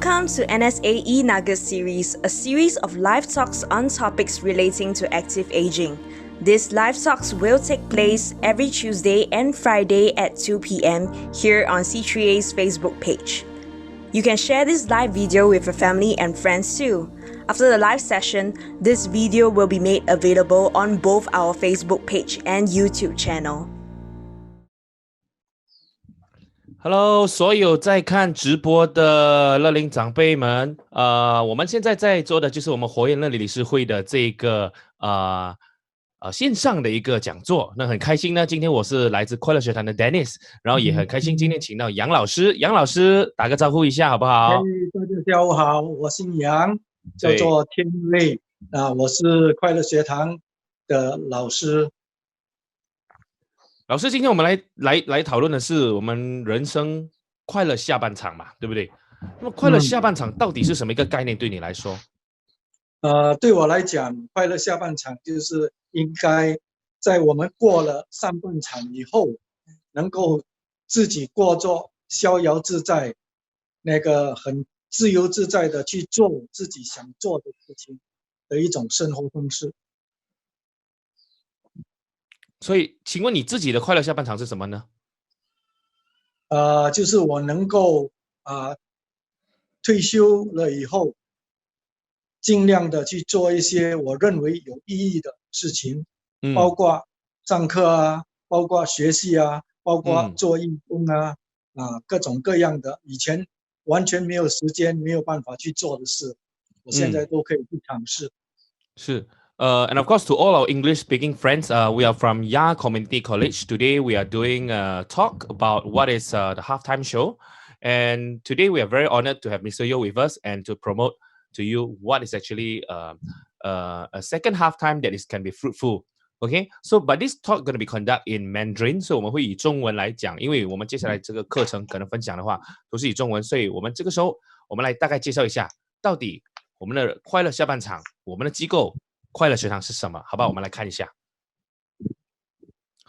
Welcome to NSAE Nuggets series, a series of live talks on topics relating to active aging. These live talks will take place every Tuesday and Friday at 2 p.m. here on C3A's Facebook page. You can share this live video with your family and friends too. After the live session, this video will be made available on both our Facebook page and YouTube channel. Hello， 所有在看直播的乐龄长辈们，我们现在在做的就是我们活跃乐龄理事会的这个线上的一个讲座。那很开心呢，今天我是来自快乐学堂的 Dennis， 然后也很开心今天请到杨老师，杨老师打个招呼一下好不好？大家下午好，我姓杨，叫做天瑞我是快乐学堂的老师。老师，今天我们来讨论的是我们人生快乐下半场嘛，对不对？那么快乐下半场到底是什么一个概念？对你来说？对我来讲，快乐下半场就是应该在我们过了上半场以后，能够自己过着逍遥自在，那个很自由自在的去做自己想做的事情的一种生活方式。所以，请问你自己的快乐下半场是什么呢？就是我能够退休了以后，尽量的去做一些我认为有意义的事情，包括上课啊，包括学习啊，包括做运动各种各样的以前完全没有时间、没有办法去做的事，我现在都可以去尝试。是。And of course, to all our English-speaking friends, we are from Ya Community College. Today, we are doing a talk about what is the halftime show. And today, we are very honored to have Mr. Yo with us and to promote to you what is actually a second halftime that can be fruitful. Okay, so but this talk going to be conducted in Mandarin, so 我们会以中文来讲，因为我们接下来这个课程可能分享的话都是以中文，所以我们这个时候我们来大概介绍一下，到底我们的快乐下半场，我们的机构。快乐学堂是什么？好不好？我们来看一下。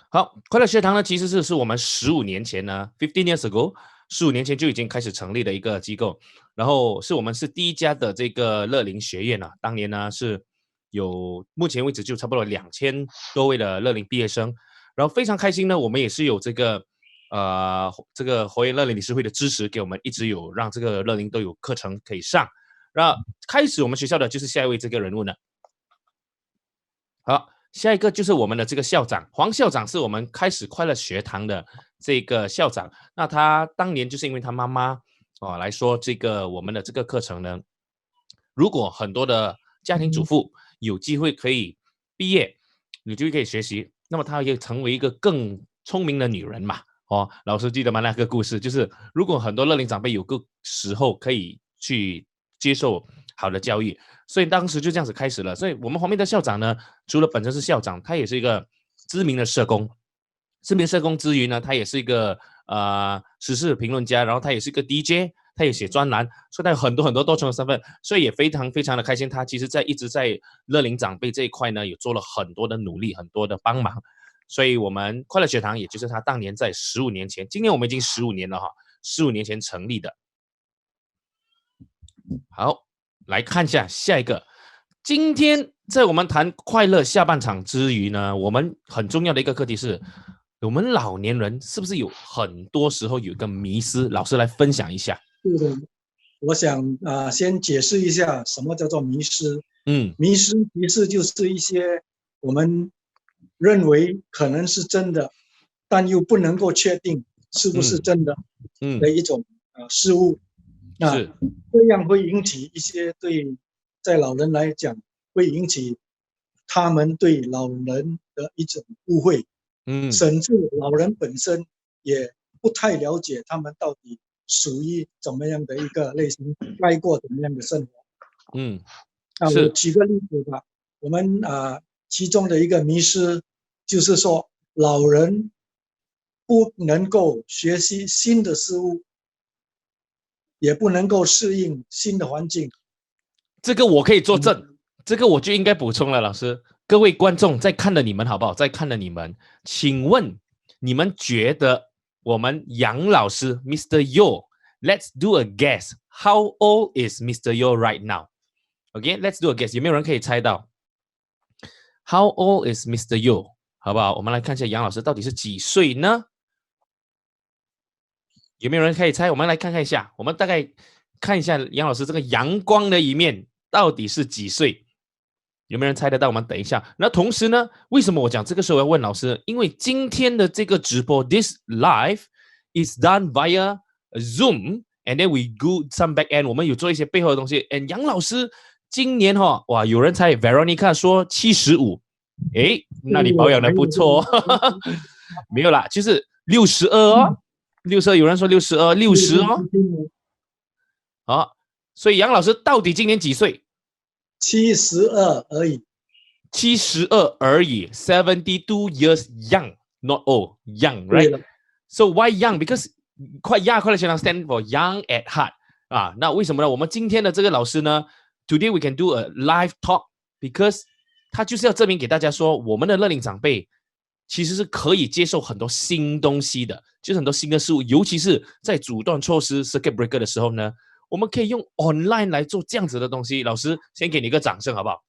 好，快乐学堂呢，其实是我们15年前呢 ，15 years ago，15年前就已经开始成立的一个机构。然后我们是第一家的这个乐龄学院当年呢是有目前为止就差不多2000多位的乐龄毕业生。然后非常开心呢，我们也是有这个活跃乐龄理事会的支持，给我们一直有让这个乐龄都有课程可以上。那开始我们学校的就是下一位这个人物呢。好，下一个就是我们的这个校长黄校长，是我们开始快乐学堂的这个校长。那他当年就是因为他妈妈来说，这个我们的这个课程呢，如果很多的家庭主妇有机会可以毕业，有机会可以学习，那么他也成为一个更聪明的女人嘛。老师记得吗？那个故事就是如果很多乐龄长辈有个时候可以去接受好的教育，所以当时就这样子开始了。所以我们旁边的校长呢，除了本身是校长，他也是一个知名的社工。知名社工之余呢，他也是一个时事评论家，然后他也是一个 DJ， 他也写专栏，所以他有很多很多多重的身份，所以也非常非常的开心。他其实一直在乐龄长辈这一块呢，有做了很多的努力，很多的帮忙。所以我们快乐学堂，也就是他当年在15年前，今年我们已经15年了15年前成立的。好。来看一下下一个。今天在我们谈快乐下半场之余呢，我们很重要的一个课题是，我们老年人是不是有很多时候有一个迷思？老师来分享一下。是的，我想先解释一下什么叫做迷失。迷失其实就是一些我们认为可能是真的，但又不能够确定是不是真的的一种事物。这样会引起一些在老人来讲，会引起他们对老人的一种误会，甚至老人本身也不太了解他们到底属于怎么样的一个类型，该过怎么样的生活。我举个例子吧，我们其中的一个迷失就是说，老人不能够学习新的事物。也不能够适应新的环境，这个我可以作证，这个我就应该补充了。老师，各位观众在看的你们好不好？在看的你们，请问你们觉得我们杨老师 Mr. Yo Let's do a guess. How old is Mr. Yo right now? Okay, let's do a guess. 有没有人可以猜到 How old is Mr. Yo? 好不好？我们来看一下杨老师到底是几岁呢？有没有人可以猜？我们来看看一下，我们大概看一下杨老师这个阳光的一面到底是几岁？有没有人猜得到？我们等一下。那同时呢，为什么我讲这个时候要问老师？因为今天的这个直播 ，this live is done via Zoom, and then we do some back end。我们有做一些背后的东西。And 杨老师今年哇，有人猜 Veronica 说75，诶，那你保养的不错，没有啦，就是62哦，62，有人说62、60哦。好，所以杨老师到底今年几岁？72而已，72而已 ，72 years young, not old, young, right? So why young? Because 快乐学堂 stand for young at heart 啊。那为什么呢？我们今天的这个老师呢 ，Today we can do a live talk because 他就是要证明给大家说，我们的乐龄长辈其实是可以接受很多新东西的，就是很多新的事物，尤其是在阻断措施 circuit breaker 的时候呢。我们可以用 online 来做这样子的东西，老师先给你一个掌声，好不好？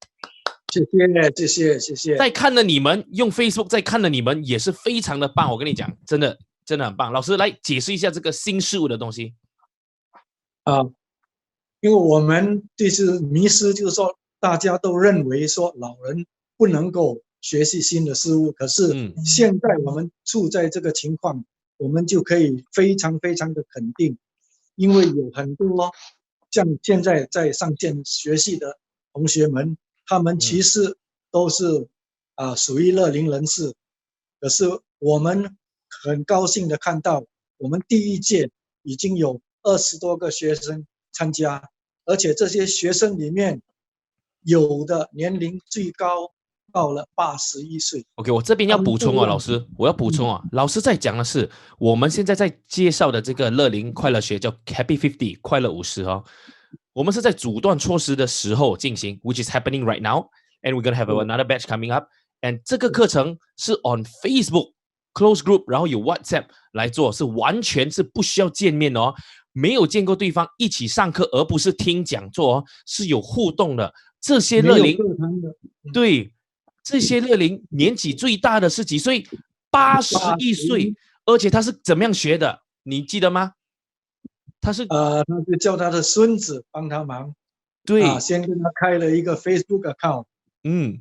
谢谢。在看的你们用 Facebook 在看的你们也是非常的棒，我跟你讲，真的很棒。老师来解释一下这个新事物的东西。因为我们就是迷失，就是说大家都认为说老人不能够学习新的事物，可是现在我们处在这个情况，我们就可以非常非常的肯定。因为有很多像现在在上线学习的同学们，他们其实都是属于乐龄人士，可是我们很高兴的看到，我们第一届已经有20多个学生参加，而且这些学生里面有的年龄最高到了81岁。OK， 我这边要补充老师，我要补充老师在讲的是我们现在在介绍的这个乐龄快乐学叫 Happy 50快乐50我们是在阻断措施的时候进行 ，which is happening right now, and we're gonna have another batch coming up. And 这个课程是 on Facebook close group， 然后有 WhatsApp 来做，是完全是不需要见面没有见过对方一起上课，而不是听讲座是有互动的。这些乐龄对。这些乐龄年纪最大的是几岁？81岁，而且他是怎么样学的？你记得吗？他是他就叫他的孙子帮他忙，对，先跟他开了一个 Facebook account，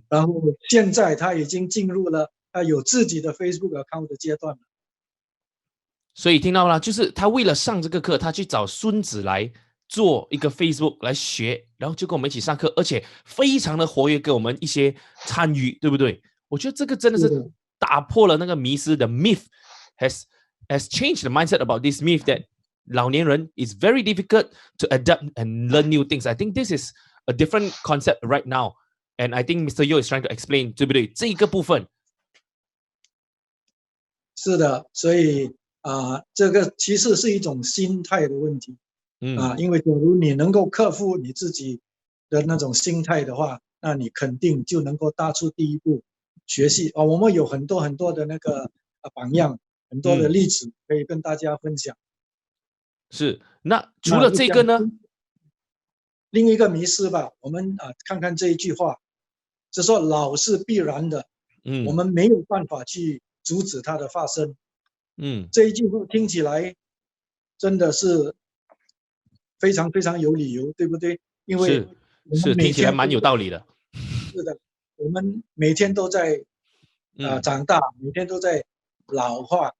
然后现在他已经进入了他有自己的 Facebook account 的阶段了。所以听到了，就是他为了上这个课，他去找孙子来做一个 Facebook 来学，然后就跟我们一起上课，而且非常的活跃，跟我们一些参与，对不对？我觉得这个真的是打破了那个迷思的 myth has changed the mindset about this myth that 老年人 is very difficult to adapt and learn new things. I think this is a different concept right now, and I think Mr. Yo is trying to explain， 对不对？这一个部分是的，所以这个其实是一种心态的问题。因为假如你能够克服你自己的那种心态的话，那你肯定就能够踏出第一步学习我们有很多很多的那个榜样，很多的例子可以跟大家分享。是，那除了这个呢？另一个迷思吧，我们看看这一句话，就说老是必然的，我们没有办法去阻止它的发生。这一句话听起来真的是非常非常有理由，对不对？因为是听起来蛮有道理的。是的，我们每天都在长大，每天都在老化，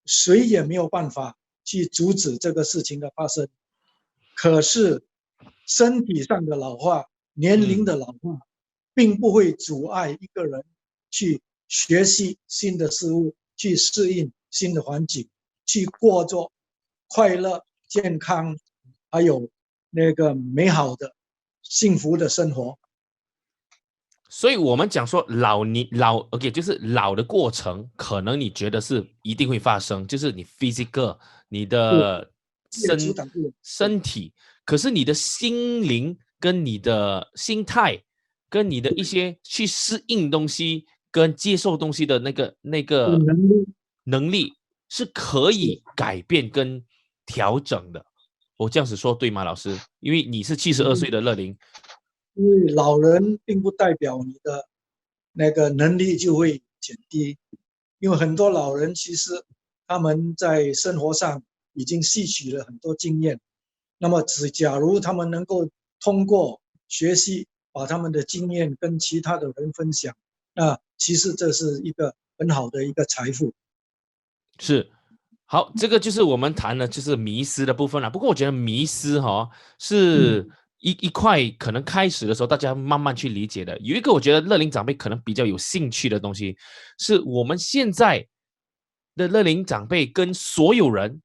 谁也没有办法去阻止这个事情的发生。可是身体上的老化、年龄的老化，并不会阻碍一个人去学习新的事物，去适应新的环境，去过着快乐、健康，还有那个美好的、幸福的生活。所以我们讲说OK， 就是老的过程，可能你觉得是一定会发生，就是你 physical 你的身体，可是你的心灵跟你的心态，跟你的一些去适应东西跟接受东西的那个能力是可以改变跟调整的。我这样子说对吗，老师？因为你是72岁的乐龄。因为老人并不代表你的那个能力就会减低，因为很多老人其实他们在生活上已经吸取了很多经验，那么假如他们能够通过学习把他们的经验跟其他的人分享，那其实这是一个很好的一个财富。是，好，这个就是我们谈的就是迷思的部分了。不过我觉得迷思是一块可能开始的时候大家慢慢去理解的。有一个我觉得乐龄长辈可能比较有兴趣的东西，是我们现在的乐龄长辈跟所有人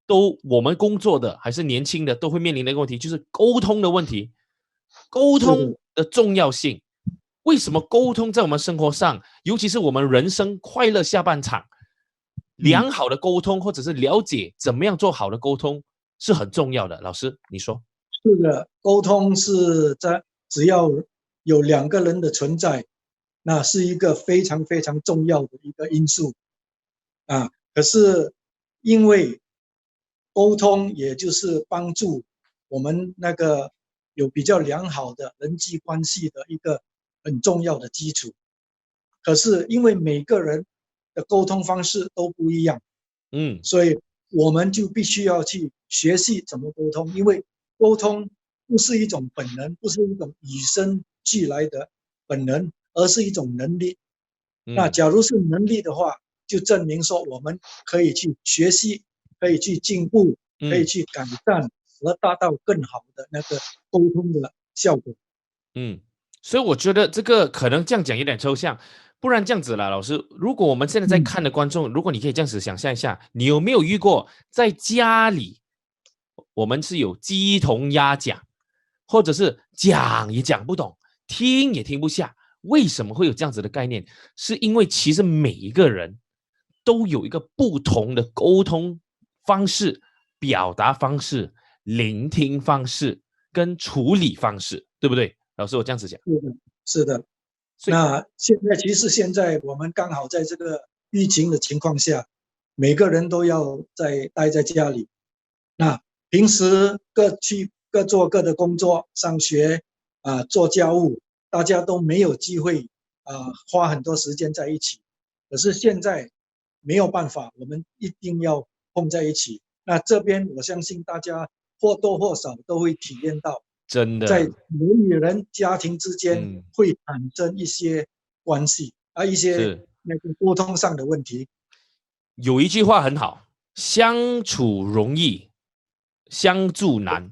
都我们工作的还是年轻的都会面临的一个问题，就是沟通的问题，沟通的重要性。为什么沟通在我们生活上，尤其是我们人生快乐下半场，良好的沟通或者是了解怎么样做好的沟通是很重要的。老师，你说？是的，沟通是只要有2个人的存在，那是一个非常非常重要的一个因素啊。可是因为沟通也就是帮助我们那个有比较良好的人际关系的一个很重要的基础。可是因为每个人的沟通方式都不一样，所以我们就必须要去学习怎么沟通，因为沟通不是一种本能，不是一种与生俱来的本能，而是一种能力。那假如是能力的话，就证明说我们可以去学习，可以去进步，可以去改善，而达到更好的那个沟通的效果。所以我觉得这个可能这样讲有点抽象，不然这样子啦，老师，如果我们现在在看的观众，如果你可以这样子想象一下，你有没有遇过在家里我们是有鸡同鸭讲，或者是讲也讲不懂，听也听不下？为什么会有这样子的概念？是因为其实每一个人都有一个不同的沟通方式、表达方式、聆听方式跟处理方式，对不对？老师，我这样子讲。是的。那现在我们刚好在这个疫情的情况下，每个人都要待在家里。那平时各做各的工作、上学做家务，大家都没有机会花很多时间在一起。可是现在没有办法，我们一定要碰在一起。那这边我相信大家或多或少都会体验到，真的，在人与人家庭之间会产生一些关系一些那个沟通上的问题。有一句话很好，相处容易，相处难。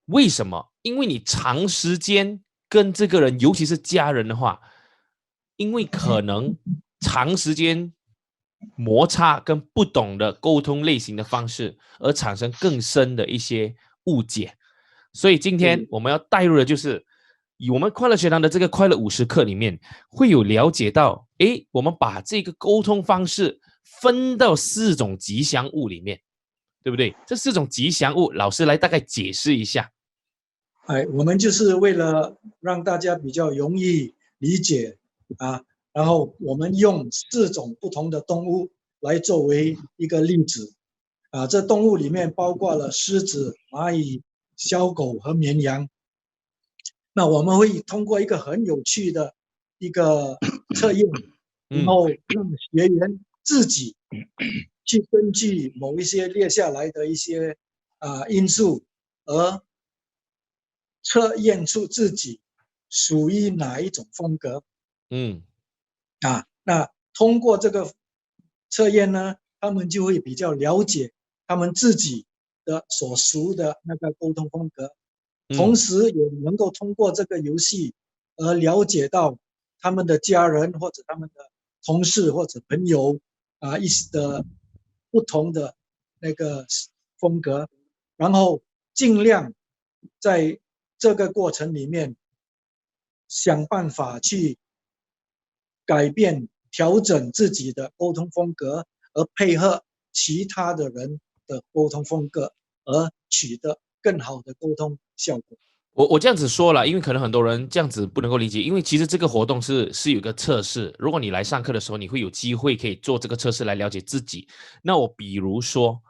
为什么？因为你长时间跟这个人，尤其是家人的话，因为可能长时间摩擦跟不懂的沟通类型的方式，而产生更深的一些误解。所以今天我们要带入的就是以我们快乐学堂的这个快乐50课里面会有了解到，我们把这个沟通方式分到4种吉祥物里面，对不对？这4种吉祥物，老师来大概解释一下。我们就是为了让大家比较容易理解然后我们用4种不同的动物来作为一个例子这动物里面包括了狮子、蚂蚁、小狗和绵羊。那我们会通过一个很有趣的一个测验，然后让学员自己去根据某一些列下来的一些因素，而测验出自己属于哪一种风格。那通过这个测验呢，他们就会比较了解他们自己的所属的那个沟通风格，同时也能够通过这个游戏而了解到他们的家人或者他们的同事或者朋友一些的不同的那个风格，然后尽量在这个过程里面想办法去改变、调整自己的沟通风格，而配合其他的人的沟通风格，而取得更好的沟通效果。我这样子说了，因为可能很多人这样子不能够理解，因为其实这个活动是有一个测试，如果你来上课的时候，你会有机会可以做这个测试来了解自己。那我比如说，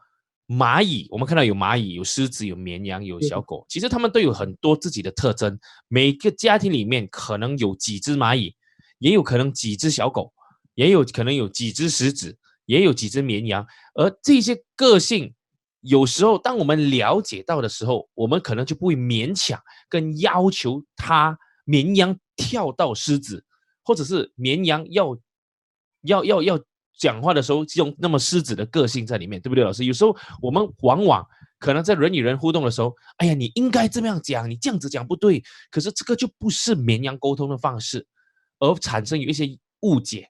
蚂蚁，我们看到有蚂蚁、有狮子、有绵羊、有小狗，其实它们都有很多自己的特征。每个家庭里面可能有几只蚂蚁，也有可能几只小狗，也有可能有几只狮子，也有几只绵羊。而这些个性，有时候当我们了解到的时候，我们可能就不会勉强跟要求绵羊跳到狮子，或者是绵羊要讲话的时候用那么狮子的个性在里面，对不对，老师？有时候我们往往可能在人与人互动的时候，哎呀，你应该这么样讲，你这样子讲不对，可是这个就不是绵羊沟通的方式，而产生有一些误解，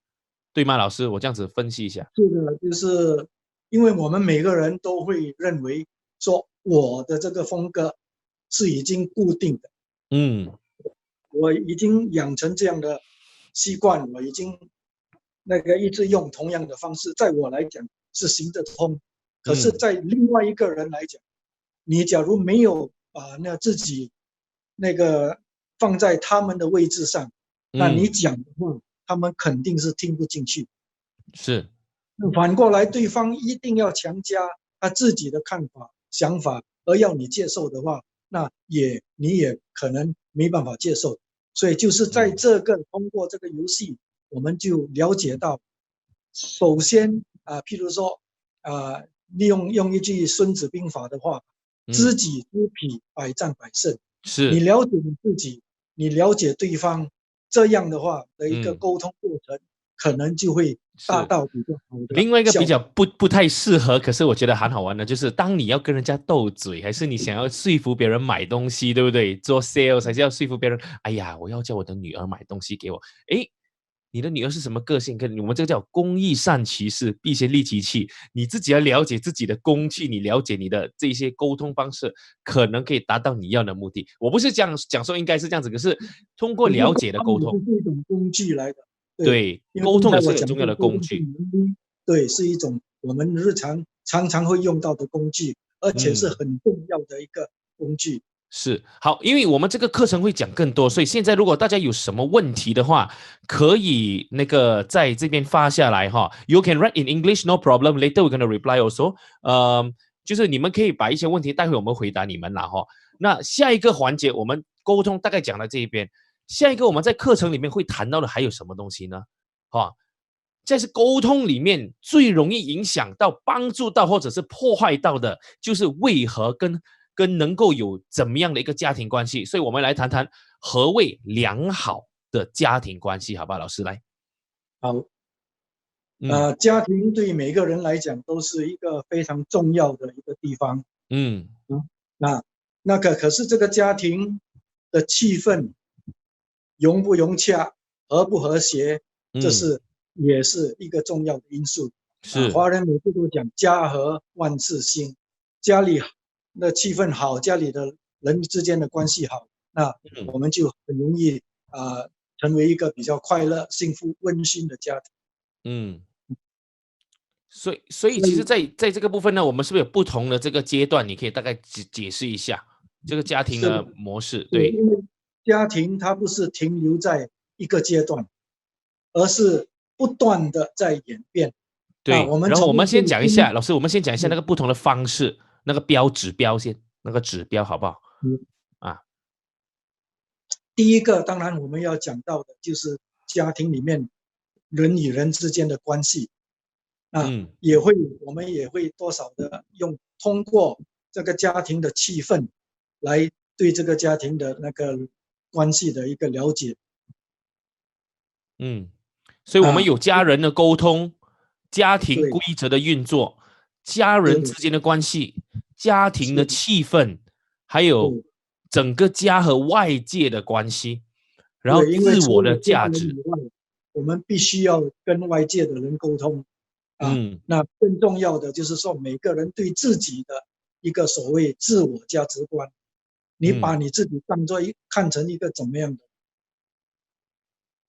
对吗，老师？我这样子分析一下。是的，就是因为我们每个人都会认为说我的这个风格是已经固定的，我已经养成这样的习惯，我已经一直用同样的方式，在我来讲是行得通。可是，在另外一个人来讲，你假如没有把自己放在他们的位置上，那你讲的话，他们肯定是听不进去。是。反过来，对方一定要强加他自己的看法、想法，而要你接受的话，那你也可能没办法接受。所以就是在通过这个游戏，我们就了解到，首先譬如说用一句《孙子兵法》的话，知己知彼，百战百胜。是你了解你自己，你了解对方，这样的话的一个沟通过程，可能就会达到比较好的。另外一个比较不太适合，可是我觉得很好玩的，就是当你要跟人家斗嘴，还是你想要说服别人买东西，对不对？做 sales 还是要说服别人，哎呀，我要叫我的女儿买东西给我。诶，你的女儿是什么个性？跟我们这个叫工欲善其事，必先利其器。你自己要了解自己的工具，你了解你的这些沟通方式，可能可以达到你要的目的。我不是讲说应该是这样子，可是通过了解的沟通，是一种工具来的。对，沟通也是很重要的工具。对，是一种我们日常常会用到的工具，而且是很重要的一个工具。是，好，因为我们这个课程会讲更多，所以现在如果大家有什么问题的话，可以在这边发下来哈。You can write in English, no problem. Later we're gonna reply also. 就是你们可以把一些问题待会我们回答你们啦哈。那下一个环节我们沟通大概讲到这一边，下一个我们在课程里面会谈到的还有什么东西呢？哈，这是沟通里面最容易影响到、帮助到或者是破坏到的，就是为何跟能够有怎么样的一个家庭关系，所以我们来谈谈何谓良好的家庭关系，好吧？老师来。好，家庭对每个人来讲都是一个非常重要的一个地方。可是这个家庭的气氛融不融洽、和不和谐，这也是一个重要的因素。华人每次都讲家和万事兴，家里的气氛好，家里的人之间的关系好，那我们就很容易成为一个比较快乐、幸福、温馨的家庭。所以其实在这个部分呢，我们是不是有不同的这个阶段？你可以大概解释一下这个家庭的模式。对，因为家庭它不是停留在一个阶段，而是不断的在演变。对，然后我们先讲一下，老师，我们先讲一下那个不同的方式，那个指标先，那个指标好不好？第一个当然我们要讲到的就是家庭里面人与人之间的关系。我们也会多少的通过这个家庭的气氛来对这个家庭的那个关系的一个了解。所以我们有家人的沟通，家庭规则的运作，家人之间的关系，家庭的气氛，还有整个家和外界的关系，然后自我的价值。我们必须要跟外界的人沟通。那更重要的就是说，每个人对自己的一个所谓自我价值观，你把你自己看成一个怎么样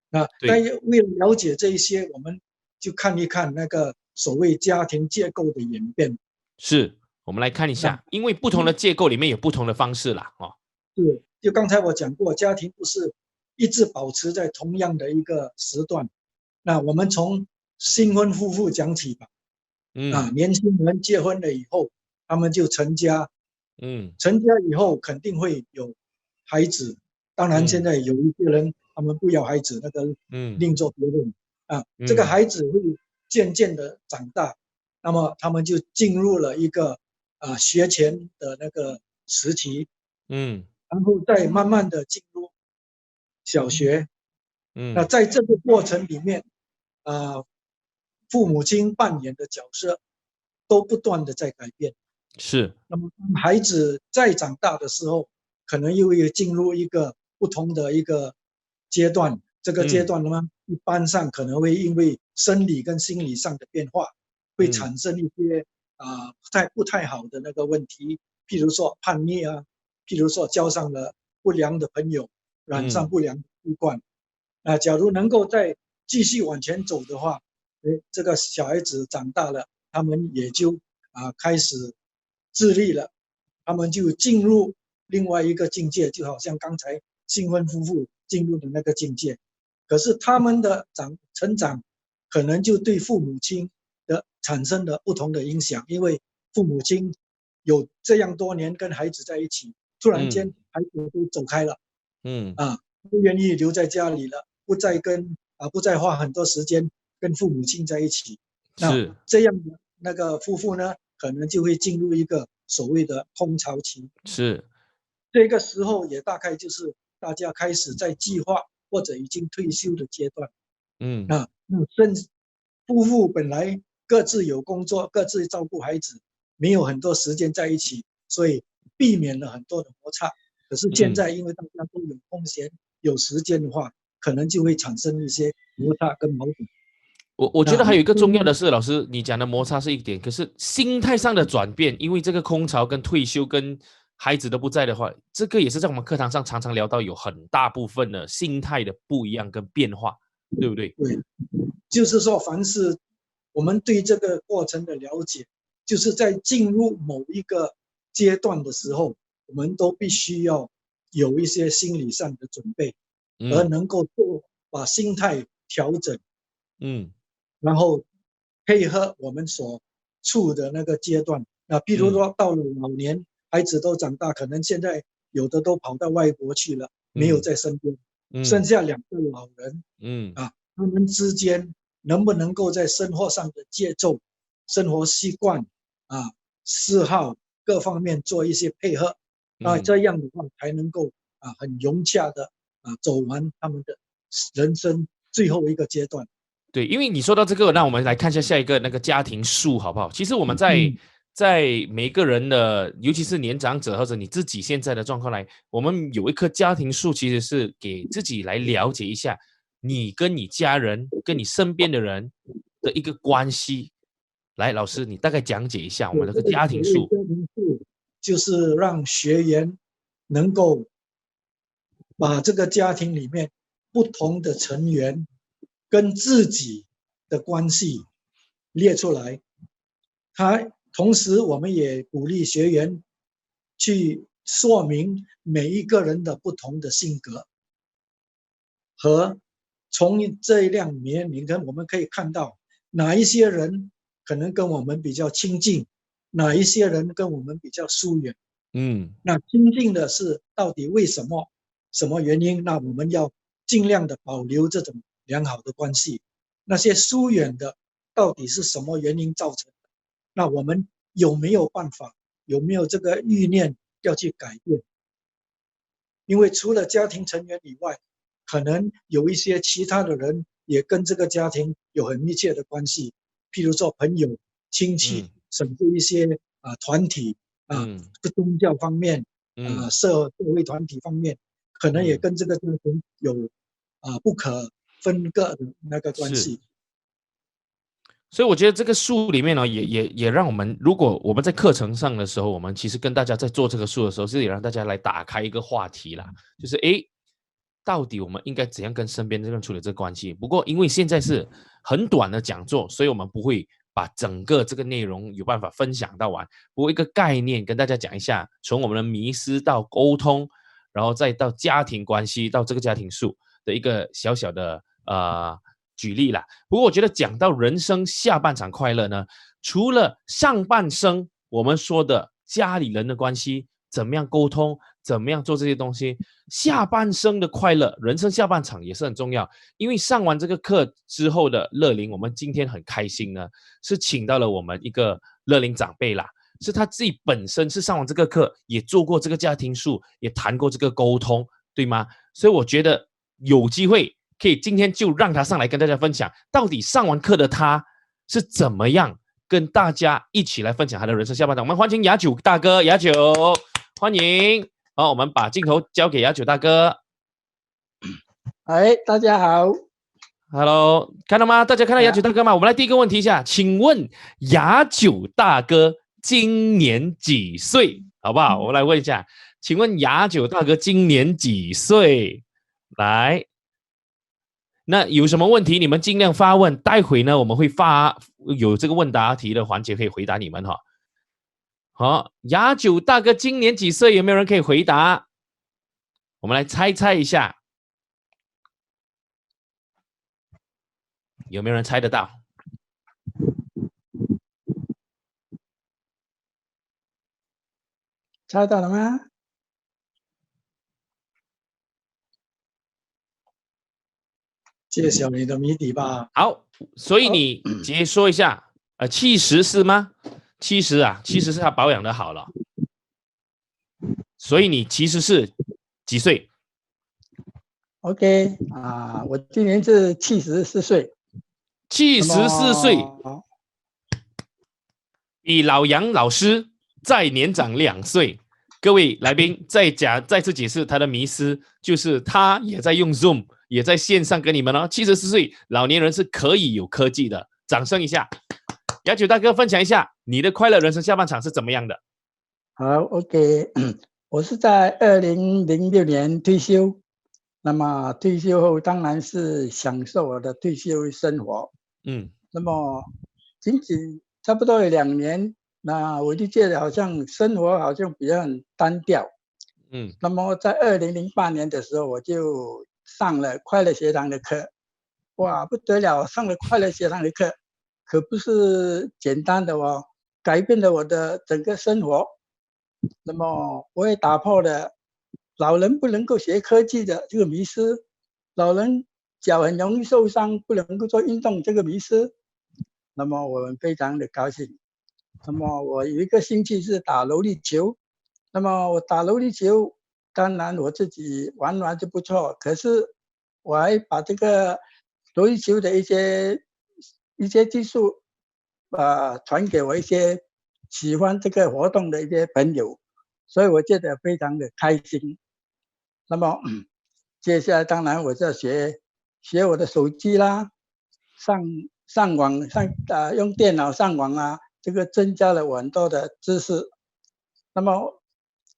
的？但为了了解这一些，我们就看一看那个所谓家庭结构的演变。是，我们来看一下，因为不同的结构里面有不同的方式啦。就刚才我讲过，家庭不是一直保持在同样的一个时段。那我们从新婚夫妇讲起吧。年轻人结婚了以后，他们就成家，成家以后肯定会有孩子。当然，现在有一些人他们不要孩子，那个另作别论啊。这个孩子会渐渐的长大，那么他们就进入了一个学前的那个时期，然后再慢慢的进入小学，那在这个过程里面，父母亲扮演的角色都不断的在改变。是。那么孩子再长大的时候，可能又会进入一个不同的一个阶段。这个阶段呢，一般上可能会因为生理跟心理上的变化，会产生一些不太好的那个问题，譬如说叛逆啊，譬如说交上了不良的朋友，染上不良的习惯。假如能够再继续往前走的话，这个小孩子长大了，他们也就开始自立了，他们就进入另外一个境界，就好像刚才新婚夫妇进入的那个境界。可是他们的成长可能就对父母亲的产生了不同的影响，因为父母亲有这样多年跟孩子在一起，突然间孩子都走开了，不愿意留在家里了，不再花很多时间跟父母亲在一起。那这样的那个夫妇呢，可能就会进入一个所谓的空巢期。是，这个时候也大概就是大家开始在计划或者已经退休的阶段。夫妇本来各自有工作，各自照顾孩子，没有很多时间在一起，所以避免了很多的摩擦。可是现在因为大家都有空闲有时间的话，可能就会产生一些摩擦跟矛盾。我觉得还有一个重要的是，老师你讲的摩擦是一点，可是心态上的转变，因为这个空巢跟退休跟孩子都不在的话，这个也是在我们课堂上常常聊到，有很大部分的心态的不一样跟变化，对不对？对，就是说凡是我们对这个过程的了解，就是在进入某一个阶段的时候，我们都必须要有一些心理上的准备，而能够把心态调整，然后配合我们所处的那个阶段。那譬如说到了老年，孩子都长大，可能现在有的都跑到外国去了，没有在身边，剩下2个老人，他们之间能不能够在生活上的节奏、生活习惯、嗜好各方面做一些配合，这样的话才能够很融洽的走完他们的人生最后一个阶段。对，因为你说到这个，那我们来看一下下一个那个家庭树，好不好？其实我们在每个人的，尤其是年长者或者你自己现在的状况来，我们有一棵家庭树，其实是给自己来了解一下你跟你家人、跟你身边的人的一个关系。来，老师，你大概讲解一下我们的家庭树。家庭树就是让学员能够把这个家庭里面不同的成员跟自己的关系列出来。同时我们也鼓励学员去说明每一个人的不同的性格，和从这一辆年龄我们可以看到哪一些人可能跟我们比较亲近，哪一些人跟我们比较疏远。那亲近的是到底为什么，什么原因，那我们要尽量的保留这种良好的关系。那些疏远的到底是什么原因造成的，那我们有没有办法，有没有这个意念要去改变。因为除了家庭成员以外，可能有一些其他的人也跟这个家庭有很密切的关系，譬如说朋友、亲戚，甚至一些团体宗教方面，社会团体方面，可能也跟这个家庭有不可分割的那个关系。所以我觉得这个书里面呢，也让我们，如果我们在课程上的时候，我们其实跟大家在做这个书的时候，是也让大家来打开一个话题啦，就是到底我们应该怎样跟身边的人处理这个关系？不过因为现在是很短的讲座，所以我们不会把整个这个内容有办法分享到完。不过一个概念跟大家讲一下，从我们的迷思到沟通，然后再到家庭关系，到这个家庭树的一个小小的举例啦。不过我觉得讲到人生下半场快乐呢，除了上半生我们说的家里人的关系，怎么样沟通，怎么样做这些东西，下半生的快乐，人生下半场也是很重要。因为上完这个课之后的乐龄，我们今天很开心呢，是请到了我们一个乐龄长辈啦，是他自己本身是上完这个课，也做过这个家庭术，也谈过这个沟通，对吗？所以我觉得有机会可以今天就让他上来跟大家分享，到底上完课的他是怎么样跟大家一起来分享他的人生下半场。我们欢迎雅九大哥，雅九，欢迎。好，我们把镜头交给雅九大哥。哎，大家好 ，Hello， 看到吗？大家看到雅九大哥吗？我们来第一个问题一下，请问雅九大哥今年几岁？好不好？我们来问一下，请问雅九大哥今年几岁？来，那有什么问题你们尽量发问，待会呢我们会有这个问答题的环节可以回答你们哈。好，雅九大哥今年几岁？有没有人可以回答？我们来猜一下，有没有人猜得到？猜到了吗？揭晓你的谜底吧。好，所以你直接说一下，70是吗？70啊，70是他保养的好了，所以你其实是几岁 ？OK 我今年是74岁。74岁，比老杨老师再年长2岁。各位来宾再次解释他的迷思，就是他也在用 Zoom， 也在线上跟你们哦。74岁老年人是可以有科技的，掌声一下。雅九大哥分享一下你的快乐人生下半场是怎么样的？好 ，OK， 我是在2006年退休，那么退休后当然是享受我的退休生活。那么仅差不多有2年，那我就觉得好像生活好像比较很单调。那么在2008年的时候，我就上了快乐学堂的课，哇，不得了！上了快乐学堂的课，可不是简单的哦，改变了我的整个生活。那么我也打破了老人不能够学科技的这个迷思，老人脚很容易受伤，不能够做运动这个迷思。那么我们非常的高兴。那么我有一个兴趣是打柔力球，那么我打柔力球，当然我自己玩就不错，可是我还把这个柔力球的一些技术传给我一些喜欢这个活动的一些朋友，所以我觉得非常的开心。那么接下来当然我就要学我的手机啦，上网用电脑上网啊，这个增加了我很多的知识。那么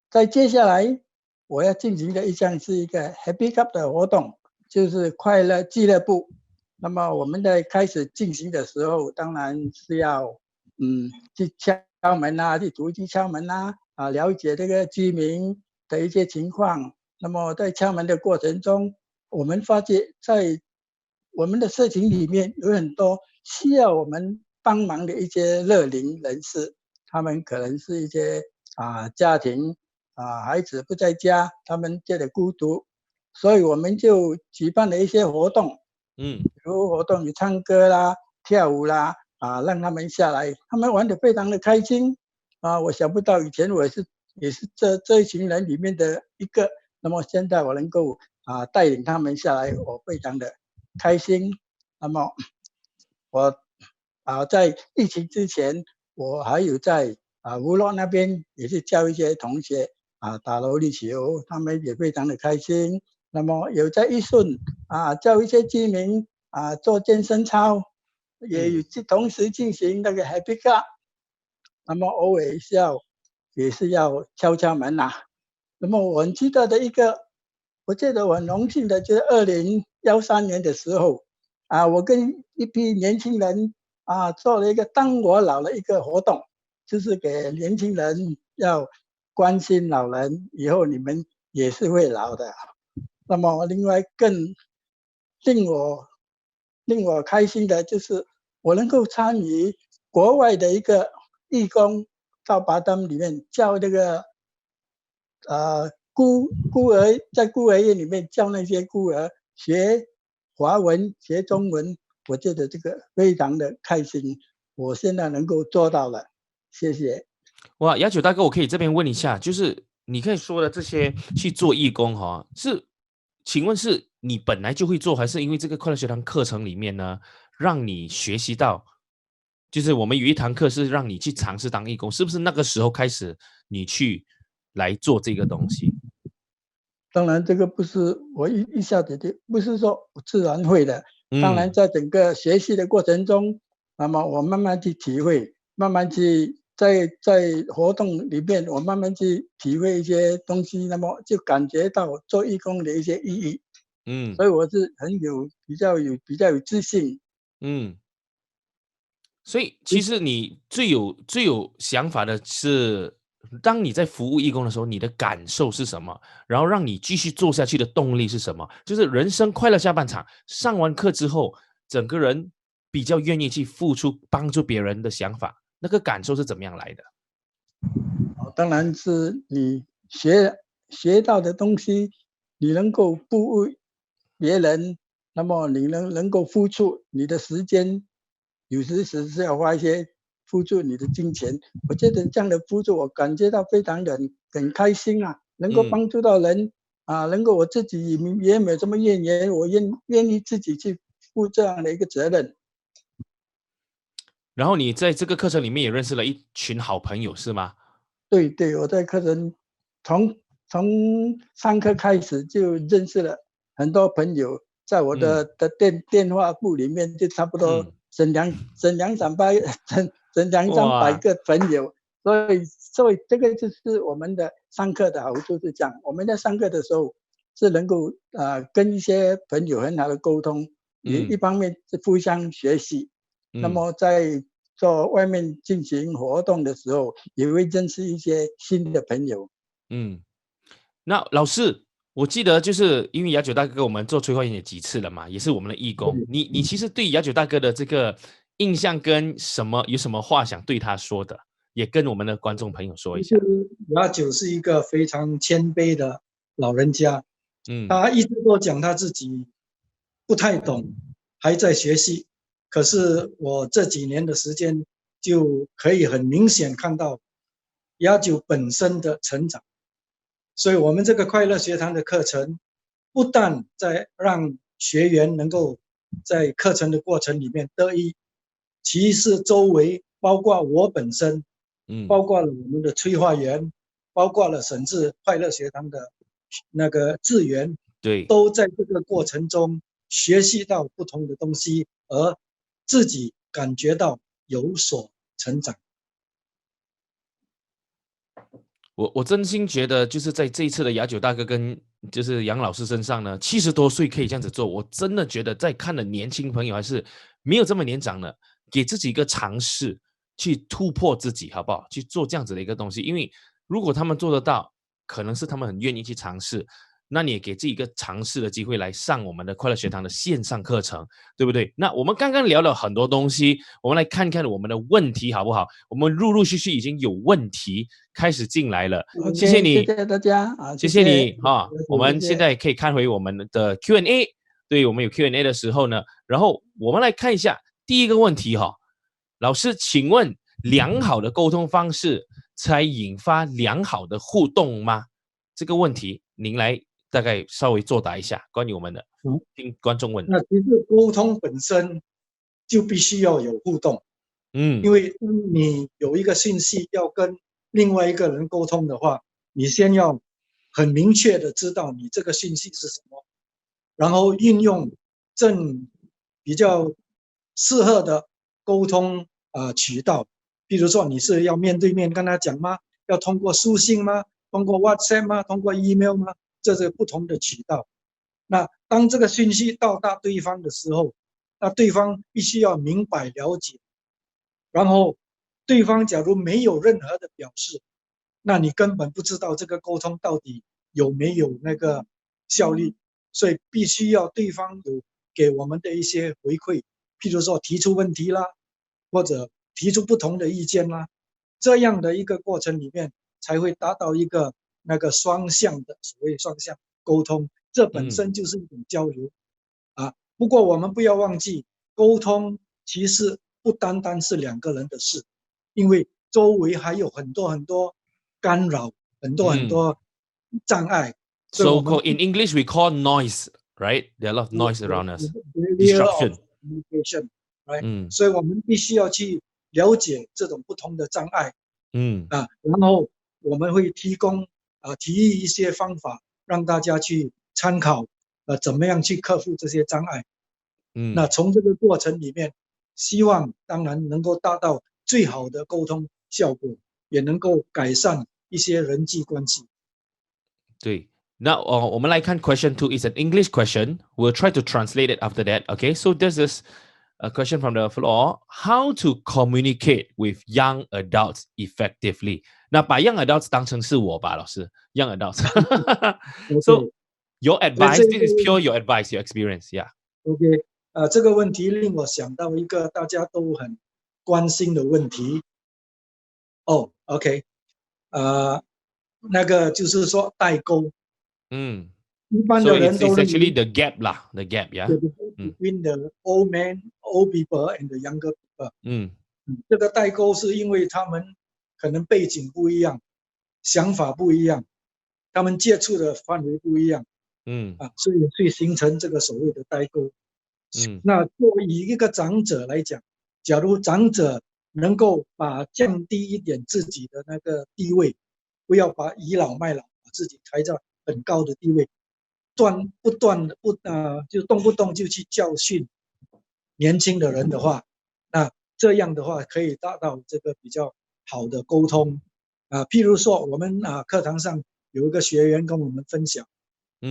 在接下来我要进行的一项是一个 Happy Cup 的活动，就是快乐俱乐部。那么我们在开始进行的时候，当然是要去敲门啊，去逐一敲门啊，了解这个居民的一些情况。那么在敲门的过程中，我们发觉在我们的社群里面有很多需要我们帮忙的一些乐龄人士，他们可能是一些家庭孩子不在家，他们觉得孤独，所以我们就举办了一些活动，比如活动有唱歌啦、跳舞啦，让他们下来，他们玩得非常的开心我想不到以前我也是这一群人里面的一个，那么现在我能够带领他们下来，我非常的开心。那么我在疫情之前，我还有在乌洛那边也是教一些同学打柔力球，他们也非常的开心。那么有在义顺教一些居民做健身操，也有同时进行那个 Happy Cup。那么偶尔也是要敲门那么我很记得的我觉得我很荣幸的，就是2013年的时候我跟一批年轻人做了一个当我老了一个活动，就是给年轻人要关心老人，以后你们也是会老的。那么另外更令我开心的就是我能够参与国外的一个义工到巴登里面教这个孤儿，在孤儿院里面教那些孤儿学华文、学中文，我觉得这个非常的开心。我现在能够做到了，谢谢。哇，雅九大哥，我可以这边问一下，就是你可以说的这些去做义工哈，请问是你本来就会做，还是因为这个快乐学堂课程里面呢，让你学习到？就是我们有一堂课是让你去尝试当义工，是不是那个时候开始你去来做这个东西？当然，这个不是我一下子就不是说自然会的。当然，在整个学习的过程中，那么我慢慢去体会，慢慢去在活动里面，我慢慢去体会一些东西，那么就感觉到做义工的一些意义。所以我是比较有自信。所以其实你最有想法的是，当你在服务义工的时候，你的感受是什么？然后让你继续做下去的动力是什么？就是人生快乐下半场，上完课之后，整个人比较愿意去付出帮助别人的想法，那个感受是怎么样来的？当然是你学到的东西，你能够服务别人，那么你能够付出你的时间，有时是要花一些付出你的金钱。我觉得这样的付出，我感觉到非常的很开心啊，能够帮助到人啊，能够我自己也没有什么怨言，我愿意自己去负这样的一个责任。然后你在这个课程里面也认识了一群好朋友，是吗？对，我在课程从上课开始就认识了很多朋友，在我的电话簿里面就差不多整两三百个朋友，所以这个就是我们的上课的好处是这样，我们在上课的时候是能够跟一些朋友很好的沟通，也一方面是互相学习，那么在做外面进行活动的时候，也会认识一些新的朋友。那老师，我记得就是因为雅九大哥跟我们做催化营也几次了嘛，也是我们的义工。你其实对雅九大哥的这个印象跟有什么话想对他说的，也跟我们的观众朋友说一下。雅九是一个非常谦卑的老人家，他一直都讲他自己不太懂，还在学习。可是我这几年的时间就可以很明显看到雅九本身的成长。所以我们这个快乐学堂的课程不但在让学员能够在课程的过程里面得益，其实周围包括我本身，包括了我们的催化员，包括了甚至快乐学堂的那个志员，对，都在这个过程中学习到不同的东西，而自己感觉到有所成长。我真心觉得，就是在这一次的雅九大哥跟就是杨老师身上呢，70多岁可以这样子做，我真的觉得在看的年轻朋友还是没有这么年长的，给自己一个尝试，去突破自己，好不好？去做这样子的一个东西，因为如果他们做得到，可能是他们很愿意去尝试。那你也给自己一个尝试的机会来上我们的快乐学堂的线上课程，对不对？那我们刚刚聊了很多东西，我们来看看我们的问题好不好？我们陆续已经有问题开始进来了，谢谢你，谢谢大家啊，谢谢你哈。我们现在可以看回我们的 Q&A， 对，我们有 Q&A 的时候呢，然后我们来看一下第一个问题哈，老师，请问良好的沟通方式才引发良好的互动吗？这个问题您来大概稍微作答一下，关于我们的听观众问。那其实沟通本身就必须要有互动，因为你有一个信息要跟另外一个人沟通的话，你先要很明确的知道你这个信息是什么，然后运用比较适合的沟通渠道，比如说你是要面对面跟他讲吗？要通过书信吗？通过 WhatsApp 吗？通过 email 吗？这是不同的渠道。那当这个信息到达对方的时候，那对方必须要明白了解，然后对方假如没有任何的表示，那你根本不知道这个沟通到底有没有那个效力，所以必须要对方有给我们的一些回馈，譬如说提出问题啦，或者提出不同的意见啦，这样的一个过程里面，才会达到一个那个双向的所谓双向沟通，这本身就是一种交流啊。不过我们不要忘记，沟通其实不单单是2个人的事，因为周围还有很多很多干扰，很多障碍。So in English we call noise, right? There are a lot of noise around us. Disruption. Communication, right? 所以我们必须要去了解这种不同的障碍，然后我们会提议一些方法让大家去参考，怎么样去克服这些障碍。那从这个过程里面，希望当然能够达到最好的沟通效果，也能够改善一些人际关系。对。Now, 我们来看 question 2 is an English question. We'll try to translate it after that. Okay, so this is a question from the floor. How to communicate with young adults effectively? 那把 young adults 当成是我吧，老师 young adults. So, your advice, this is pure your advice, your experience. Yeah. OK, 这个问题令我想到一个大家都很关心的问题。OK, 那个就是说代沟。一般的人都 so it's actually the gap 啦 the gap, yeah. Between the old people and the younger people. 这个代沟是因为他们可能背景不一样，想法不一样，他们接触的范围不一样，所以形成这个所谓的代沟。那作为一个长者来讲，假如长者能够降低一点自己的那个地位，不要把倚老卖老，把自己抬到很高的地位，就动不动就去教训年轻的人的话，那这样的话可以达到这个比较好的沟通。譬如说我们课堂上有一个学员跟我们分享，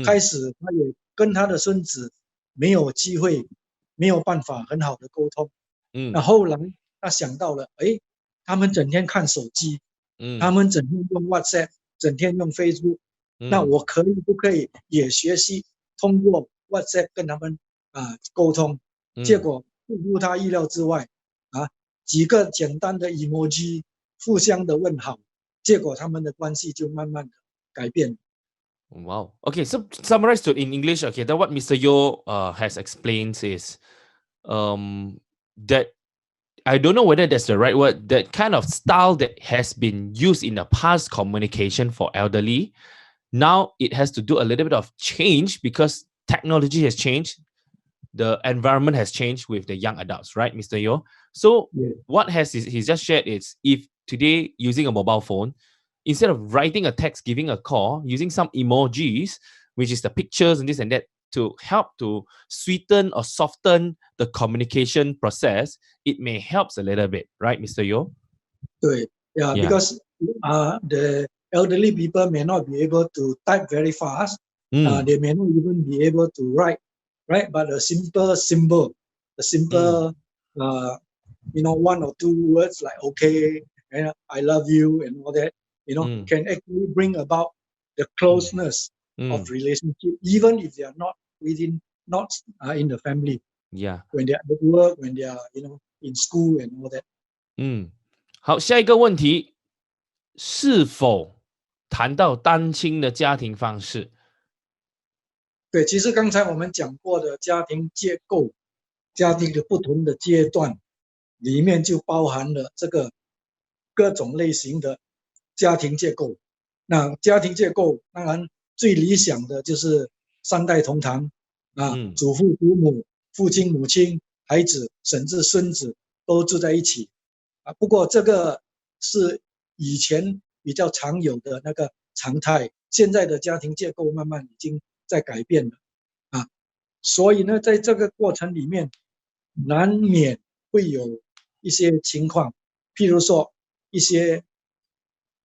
开始他也跟他的孙子没有机会，没有办法很好的沟通。那后来他想到了，他们整天看手机，他们整天用 WhatsApp， 整天用 Facebook。那我不可以也学习通过 WhatsApp 跟他们沟通？结果出乎他意料之外，几个简单的 emoji 互相的问好，结果他们的关系就慢慢的改变。Wow. Okay, so summarized in English, okay, that what Mr. Yo has explained is that I don't know whether that's the right word, that kind of style that has been used in the past communication for elderly. Now it has to do a little bit of change because technology has changed. The environment has changed with the young adults, right, Mr. Yo? So what he's just shared is if today using a mobile phone, instead of writing a text, giving a call, using some emojis, which is the pictures and this and that, to help to sweeten or soften the communication process, it may help a little bit, right, Mr. Yo? 对 because the elderly people may not be able to type very fast. They may not even be able to write, right? But a simple symbol, one or two words like okay, and I love you and all that, can actually bring about the closeness of relationship, even if they are not in the family. Yeah. When they are at work, when they are, in school and all that. 好，下一个问题，是否谈到单亲的家庭方式？对，其实刚才我们讲过的家庭结构，家庭的不同的阶段，里面就包含了这个各种类型的家庭结构。那家庭结构当然最理想的就是3代同堂祖父祖母、父亲母亲、孩子甚至孙子都住在一起不过这个是以前比较常有的那个常态，现在的家庭结构慢慢已经在改变了所以呢，在这个过程里面，难免会有一些情况，譬如说一些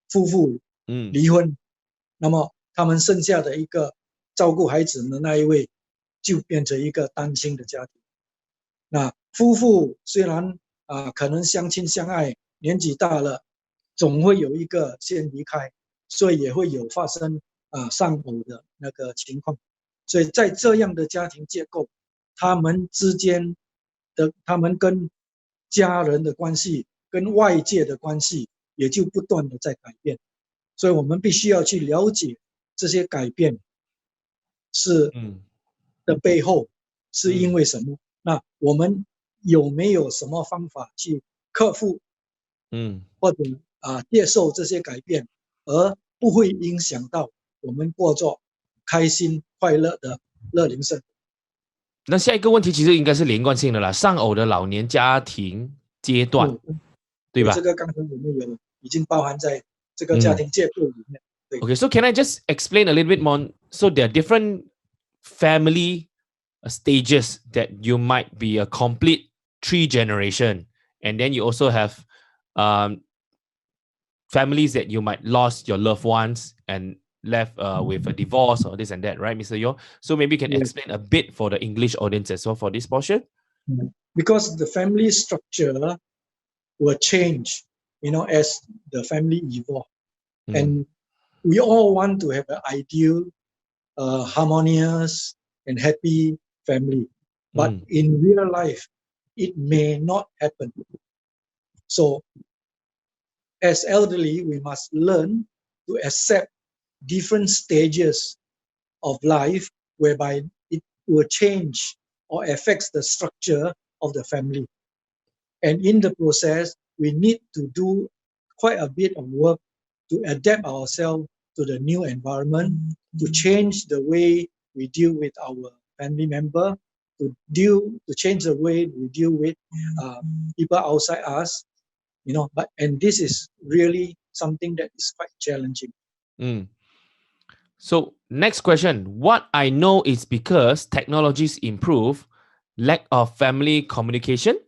夫妇离婚，那么他们剩下的一个照顾孩子的那一位，就变成一个单亲的家庭。那夫妇虽然可能相亲相爱，年纪大了，总会有一个先离开，所以也会有发生丧偶的那个情况。所以在这样的家庭结构，他们之间的他们跟家人的关系，跟外界的关系也就不断的在改变。所以我们必须要去了解这些改变是的背后是因为什么。那我们有没有什么方法去克服，或者接受这些改变，而不会影响到我们过着开心快乐的乐龄生活。那下一个问题其实应该是连贯性的啦，丧偶的老年家庭阶段，对吧？这个刚才我们已经包含在这个家庭介入里面。Okay, so can I just explain a little bit more? So there are different family stages that you might be a complete 3 generation, and then you also have families that you might lost your loved ones and left with a divorce or this and that, right, Mr. Yeo? So maybe you can explain a bit for the English audience as well for this portion. Because the family structure will change, as the family evolve, and we all want to have an ideal, harmonious, and happy family, but in real life, it may not happen. So, as elderly, we must learn to accept different stages of life whereby it will change or affects the structure of the family. And in the process, we need to do quite a bit of work to adapt ourselves to the new environment, to change the way we deal with our family member, to change the way we deal with people outside us, and this is really something that is quite challenging. So next question, what I know is because technologies improve, lack of family communication.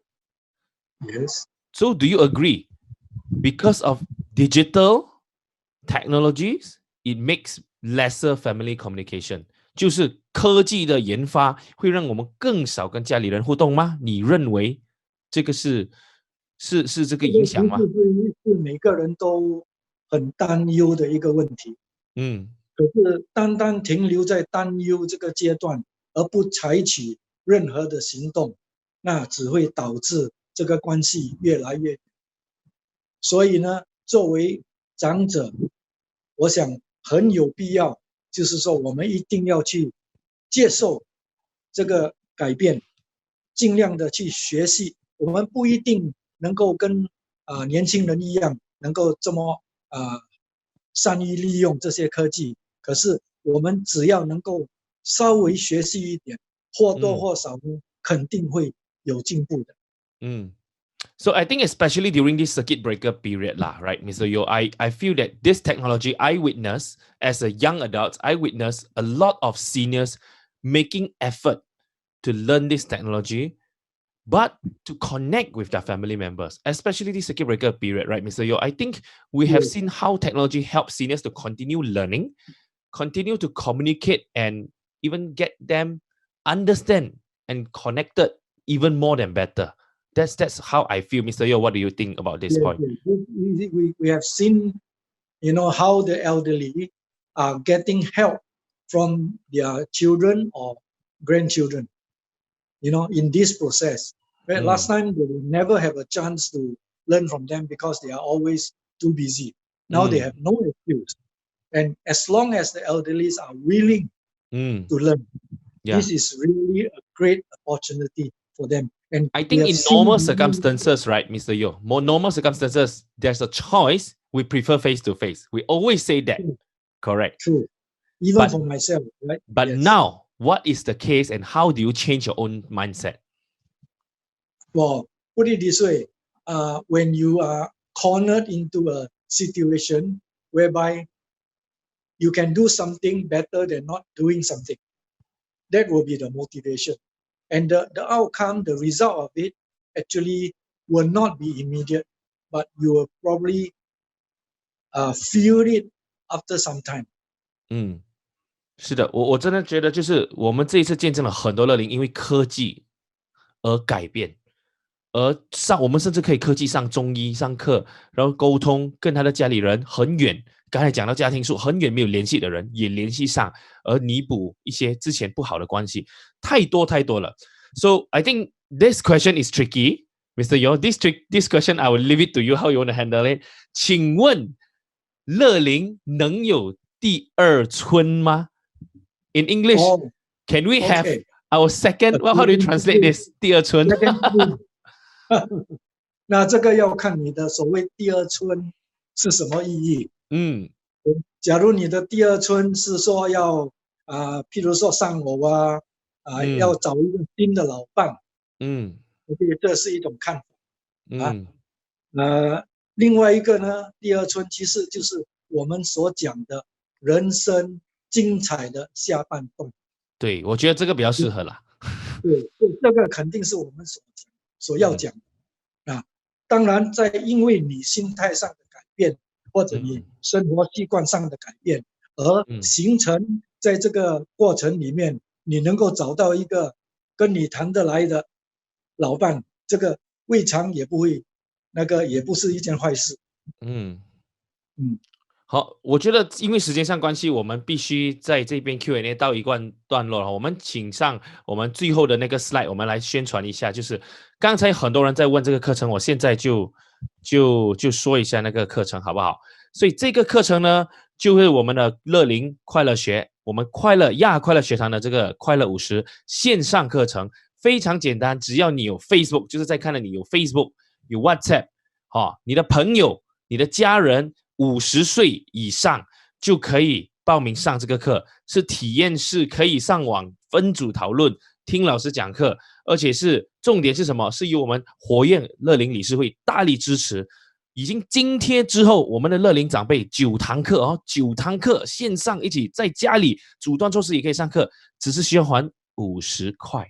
Yes. So do you agree? Because of digital technologies, it makes lesser family communication. 就是科技的研发会让我们更少跟家里人互动吗？你认为这个是这个影响吗？是每个人都很担忧的一个问题。可是单单停留在担忧这个阶段，而不采取任何的行动，那只会导致这个关系越来越远。所以呢，作为长者，我想很有必要，就是说我们一定要去接受这个改变，尽量的去学习。我们不一定能够跟年轻人一样，能够这么善于利用这些科技。可是我们只要能够稍微学习一点，或多或少呢，肯定会有进步的。So I think especially during this circuit breaker period lah, right, Mr. Yeo, I feel that this technology I witness as a young adult, I witness a lot of seniors making effort to learn this technology, but to connect with their family members, especially this circuit breaker period, right, Mr. Yeo? I think we have seen how technology helps seniors to continue learning, continue to communicate, and even get them understand and connected even more than better. That's how I feel, Mr. Yeo. What do you think about this point? We have seen, how the elderly are getting help from their children or grandchildren, in this process. Right? Last time, they will never have a chance to learn from them because they are always too busy. Now they have no excuse. And as long as the elderly are willing to learn, this is really a great opportunity for them. And I think in normal circumstances, right, Mr. Yeo, more normal circumstances, there's a choice. We prefer face-to-face. We always say that. Correct. True. Even for myself, right? But now, what is the case and how do you change your own mindset? Well, put it this way. When you are cornered into a situation whereby you can do something better than not doing something, that will be the motivation. And the outcome, the result of it, actually will not be immediate, but you will probably feel it after some time. 是的，我真的觉得就是我们这一次见证了很多乐龄因为科技而改变，而我们甚至可以科技上中医上课，然后沟通跟他的家里人很远，刚才讲到家庭树很远没有联系的人也联系上，而弥补一些之前不好的关系，太多了。So I think this question is tricky, Mr. Yo, this question I will leave it to you. How you want to handle it? 请问乐龄能有第二春吗？ In English, can we have our second? Well, how do you translate this? 第二春。那这个要看你的所谓第二春是什么意义。假如你的第二春是说要譬如说丧偶要找一个新的老伴，这是一种看法。另外一个呢，第二春其实就是我们所讲的人生精彩的下半段。对，我觉得这个比较适合啦。对，这个肯定是我们所要讲的。当然因为你心态上的改变，或者你生活习惯上的改变，而形成在这个过程里面，你能够找到一个跟你谈得来的老伴，这个未尝也不会，也不是一件坏事。好，我觉得因为时间上关系，我们必须在这边 Q&A 到一段落了。我们请上我们最后的那个 slide， 我们来宣传一下。就是刚才很多人在问这个课程，我现在就说一下那个课程好不好？所以这个课程呢，就是我们的乐龄快乐学，我们亚快乐学堂的这个快乐50线上课程，非常简单，只要你有 Facebook， 就是在看的你有 Facebook， 有 WhatsApp， 你的朋友、你的家人。50岁以上就可以报名上这个课，是体验式，可以上网分组讨论，听老师讲课，而且是重点是什么？是由我们活跃乐龄理事会大力支持，已经津贴之后，我们的乐龄长辈9堂课9堂课线上一起在家里阻断措施也可以上课，只是需要还50块。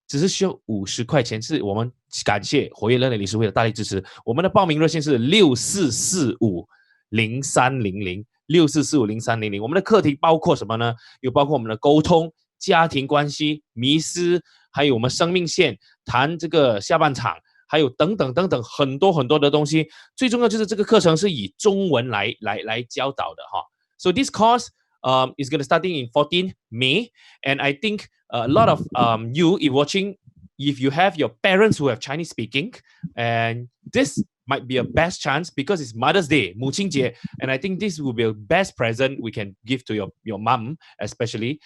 只是需要50块钱，是我们感谢活跃乐龄理事会的大力支持。我们的报名热线是64450300，64450300。我们的课题包括什么呢？有包括我们的沟通、家庭关系、迷思，还有我们生命线，谈这个下半场，还有等等等等很多很多的东西。最重要就是这个课程是以中文来教导的哈。So this course is going to starting in 14 May, and I think a lot of you if watching, if you have your parents who have Chinese speaking, and this might be a best chance because it's Mother's Day, 母亲节, and I think this will be a best present we can give to your mom, especially.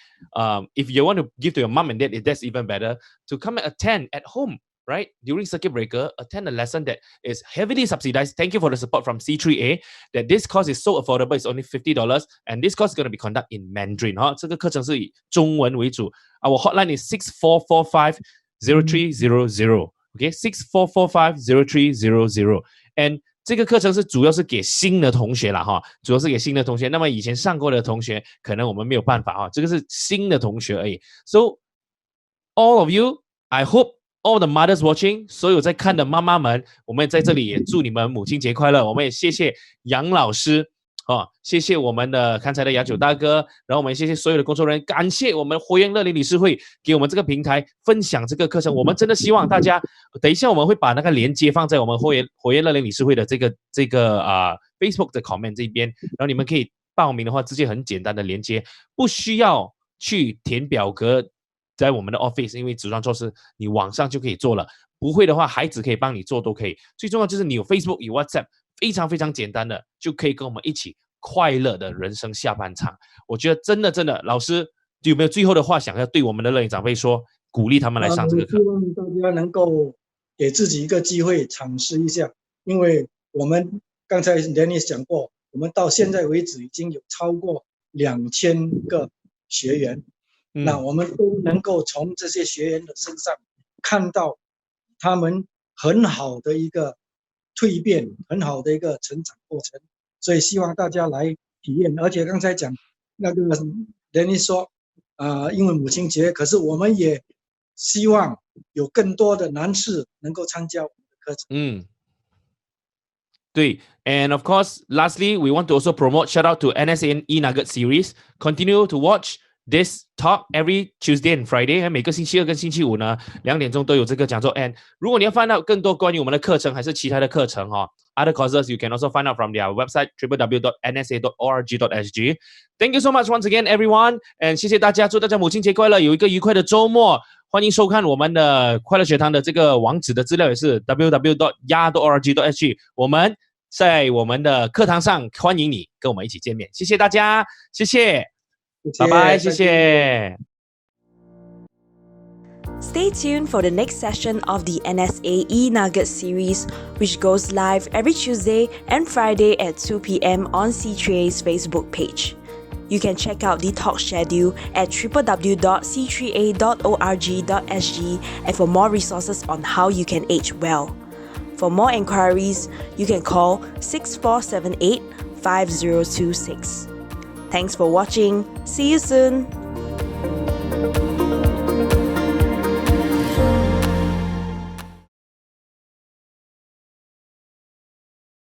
If you want to give to your mom and dad, that's even better, to come and attend at home, right? During circuit breaker, attend a lesson that is heavily subsidized. Thank you for the support from C3A, that this course is so affordable, it's only $50, and this course is going to be conducted in Mandarin. 这个课程是以中文为主. Our hotline is 6445-0300. Okay, 6445-0300. And 这个课程是主要是给新的同学啦哈，主要是给新的同学。那么以前上过的同学，可能我们没有办法哈，这个是新的同学而已。So all of you, I hope all the mothers watching， 所有在看的妈妈们，我们在这里也祝你们母亲节快乐。我们也谢谢杨老师。谢谢我们的刚才的雅九大哥，然后我们谢谢所有的工作人员，感谢我们活跃乐龄理事会给我们这个平台分享这个课程。我们真的希望大家，等一下我们会把那个链接放在我们活跃乐龄理事会的这个Facebook 的 comment 这边，然后你们可以报名的话，直接很简单的连接，不需要去填表格在我们的 office， 因为阻断措施你网上就可以做了。不会的话，孩子可以帮你做都可以。最重要就是你有 Facebook 有 WhatsApp。非常非常简单的，就可以跟我们一起快乐的人生下半场。我觉得真的，老师有没有最后的话想要对我们的乐龄长辈说，鼓励他们来上这个课？希望大家能够给自己一个机会尝试一下，因为我们刚才 Dennis 讲过，我们到现在为止已经有超过2000个学员，那我们都能够从这些学员的身上看到他们很好的一个蜕变，很好的一个成长过程，所以希望大家来体验。而且刚才讲那个Dennis说，因为母亲节，可是我们也希望有更多的男士能够参加我们的课程。对 ，and of course, lastly, we want to also promote shout out to NSA E-Nugget series. Continue to watch this talk every Tuesday and Friday， 每个星期二跟星期五呢2点钟都有这个讲座。And 如果你要 find out 更多关于我们的课程还是其他的课程other courses you can also find out from their website www.nsa.org.sg. Thank you so much once again, everyone. And 谢谢大家，祝大家母亲节快乐，有一个愉快的周末。欢迎收看我们的快乐学堂的这个网址的资料也是 www.ya.org.sg。我们在我们的课堂上欢迎你跟我们一起见面。谢谢大家，谢谢，拜拜，谢谢。Stay tuned for the next session of the NSA eNugget series, which goes live every Tuesday and Friday at 2 p.m. on C3A's Facebook page. You can check out the talk schedule at www.c3a.org.sg and for more resources on how you can age well. For more inquiries, you can call 6478 5026. Thanks for watching. See you soon.